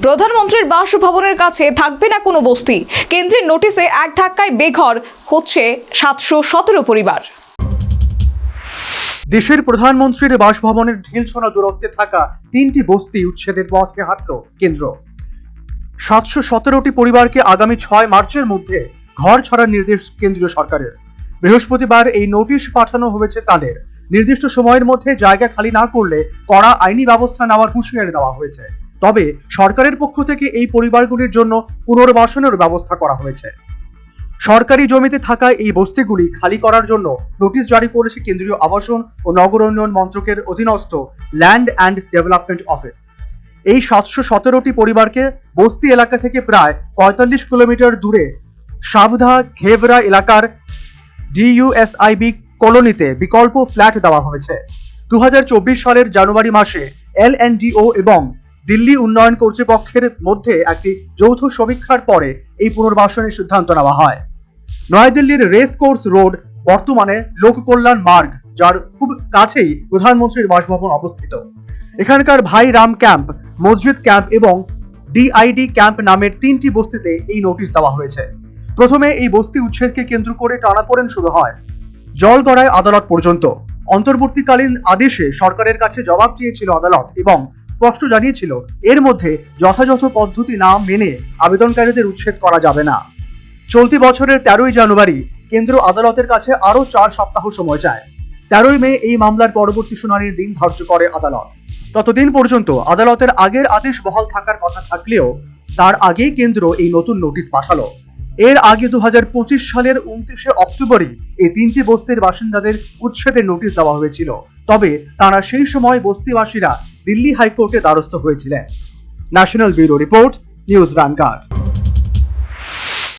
প্রধানমন্ত্রীর বাসভবনের কাছে থাকবে না কোনো বস্তি। কেন্দ্রের নোটিশে এক ধাক্কায় বেঘর হচ্ছে 717 পরিবার। দেশের প্রধানমন্ত্রীর বাসভবনের ঢিলছোড়া দূরত্বে থাকা 3টি বস্তি উচ্ছেদের পথে হাঁটল কেন্দ্র। 717টি পরিবারকে আগামী 6 মার্চের মধ্যে ঘর ছাড়ার নির্দেশ কেন্দ্রীয় সরকারের। বৃহস্পতিবার এই নোটিশ পাঠানো হয়েছে তাদের। নির্দিষ্ট সময়ের মধ্যে জায়গা খালি না করলে কড়া আইনি ব্যবস্থা নেওয়ার হুঁশিয়ারি দেওয়া হয়েছে। তবে সরকারের পক্ষ থেকে এই পরিবারগুলির জন্য পুনর্বাসনের ব্যবস্থা করা হয়েছে। সরকারি জমিতে থাকা এই বস্তিগুলি খালি করার জন্য নোটিশ জারি করেছে কেন্দ্রীয় আবাসন ও নগর উন্নয়ন মন্ত্রকের অধীনস্থ ল্যান্ড অ্যান্ড ডেভেলপমেন্ট অফিস। এই 717টি পরিবারকে বস্তি এলাকা থেকে প্রায় 45 কিলোমিটার দূরে সাবধা ঘেবরা এলাকার ডিইউএসআইবি কলোনিতে বিকল্প ফ্ল্যাট দেওয়া হয়েছে। 2024 সালের জানুয়ারি মাসে এলএনডিও এবং দিল্লি উন্নয়ন কর্তৃপক্ষের মধ্যে একটি যৌথ সমীক্ষার পরে এই পুনর্বাসনের সিদ্ধান্ত নেওয়া হয়। নয়াদিল্লির রেস কোর্স রোড বর্তমানে লোক কল্যাণ মার্গ, যার খুব কাছেই প্রধানমন্ত্রীর বাসভবন অবস্থিত। এখানকার ভাই রাম ক্যাম্প, মসজিদ ক্যাম্প এবং ডিআইডি ক্যাম্প নামের 3টি বস্তিতে এই নোটিশ দেওয়া হয়েছে। প্রথমে এই বস্তি উচ্ছেদকে কেন্দ্র করে টানাপোড়েন শুরু হয় জলগড়ায় আদালত পর্যন্ত। অন্তর্বর্তীকালীন আদেশে সরকারের কাছে জবাব চেয়েছিল আদালত এবং স্পষ্ট জানিয়েছিল এর মধ্যে যথাযথ পদ্ধতি না মেনে আবেদনকারীদের উচ্ছেদ করা যাবে না। চলতি বছরের 13ই জানুয়ারি কেন্দ্র আদালতের কাছে আরো 4 সপ্তাহ সময় চায়। 13ই মে এই মামলার পরবর্তী শুনানির দিন ধার্য করে আদালত। ততদিন পর্যন্ত আদালতের আগের আদেশ বহাল থাকার কথা থাকলেও তার আগেই কেন্দ্র এই নতুন নোটিশ পাঠালো। এর আগে 2025 সালের 29শে অক্টোবরই এই 3টি বস্তির বাসিন্দাদের উচ্ছেদের নোটিশ দেওয়া হয়েছিল। তবে তারা সেই সময় বস্তিবাসীরা দিল্লি হাইকোর্টে দ্বারস্থ হয়েছিলেন। National bureau report, news vanguard.